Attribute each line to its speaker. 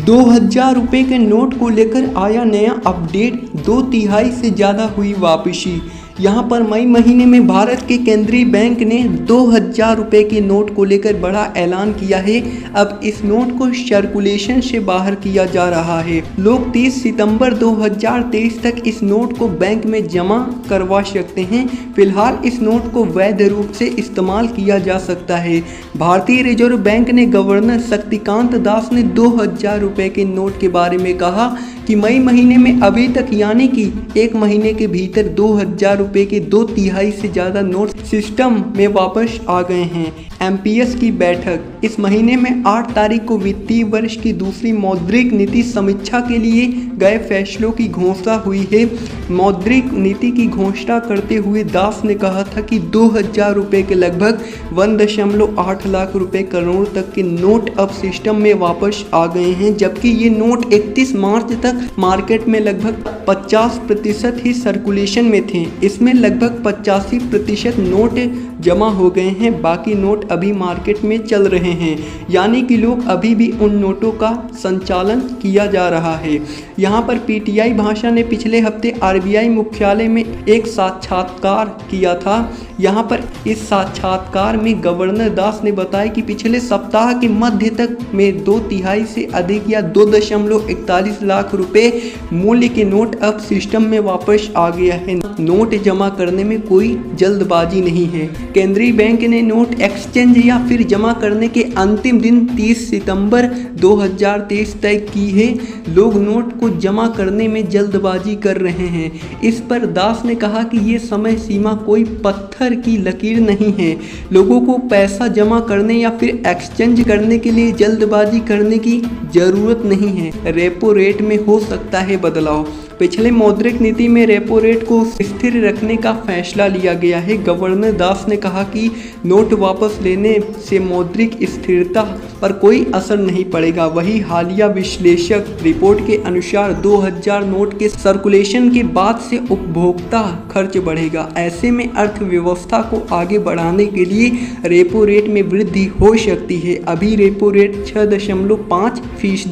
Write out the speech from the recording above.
Speaker 1: 2000 रुपये के नोट को लेकर आया नया अपडेट, 2/3 से ज़्यादा हुई वापसी। यहाँ पर मई महीने में भारत के केंद्रीय बैंक ने 2000 रुपये के नोट को लेकर बड़ा ऐलान किया है। अब इस नोट को सर्कुलेशन से बाहर किया जा रहा है। लोग 30 सितंबर 2023 तक इस नोट को बैंक में जमा करवा सकते हैं। फिलहाल इस नोट को वैध रूप से इस्तेमाल किया जा सकता है। भारतीय रिजर्व बैंक ने गवर्नर शक्तिकांत दास ने 2000 रुपये के नोट के बारे में कहा कि मई महीने में अभी तक यानी कि एक महीने के भीतर 2000 रुपये के 2/3 से ज़्यादा नोट सिस्टम में वापस आ गए हैं। MPS की बैठक इस महीने में 8 तारीख को वित्तीय वर्ष की दूसरी मौद्रिक नीति समीक्षा के लिए गए फैसलों की घोषणा हुई है। मौद्रिक नीति की घोषणा करते हुए दास ने कहा था कि 2000 रुपये के लगभग 1.8 लाख रुपए करोड़ तक के नोट अब सिस्टम में वापस आ गए हैं, जबकि ये नोट 31 मार्च तक मार्केट में लगभग 50% ही सर्कुलेशन में थे। इसमें लगभग 85% नोट जमा हो गए हैं, बाकी नोट अभी मार्केट में चल रहे हैं, यानी कि लोग अभी भी उन नोटों का संचालन किया जा रहा है। यहाँ पर PTI भाषा ने पिछले हफ्ते RBI मुख्यालय में एक साक्षात्कार किया था। यहाँ पर इस साक्षात्कार में गवर्नर दास ने बताया कि पिछले सप्ताह के मध्य तक में 2/3 से अधिक या 2.41 लाख रुपए मूल्य के नोट अब सिस्टम में वापस आ गया है। नोट जमा करने में कोई जल्दबाजी नहीं है। केंद्रीय बैंक ने नोट एक्सचेंज या फिर जमा करने के अंतिम दिन 30 सितंबर 2023 तय की है। लोग नोट को जमा करने में जल्दबाजी कर रहे हैं। इस पर दास ने कहा कि ये समय सीमा कोई पत्थर की लकीर नहीं है। लोगों को पैसा जमा करने या फिर एक्सचेंज करने के लिए जल्दबाजी करने की जरूरत नहीं है। रेपो रेट में हो सकता है बदलाव। पिछले मौद्रिक नीति में रेपो रेट को स्थिर रखने का फैसला लिया गया है। गवर्नर दास ने कहा कि नोट वापस लेने से मौद्रिक स्थिरता पर कोई असर नहीं पड़ेगा। वही हालिया विश्लेषक रिपोर्ट के अनुसार 2000 नोट के सर्कुलेशन के बाद से उपभोक्ता खर्च बढ़ेगा। ऐसे में अर्थव्यवस्था को आगे बढ़ाने के लिए रेपो रेट में वृद्धि हो सकती है। अभी रेपो रेट 6.5%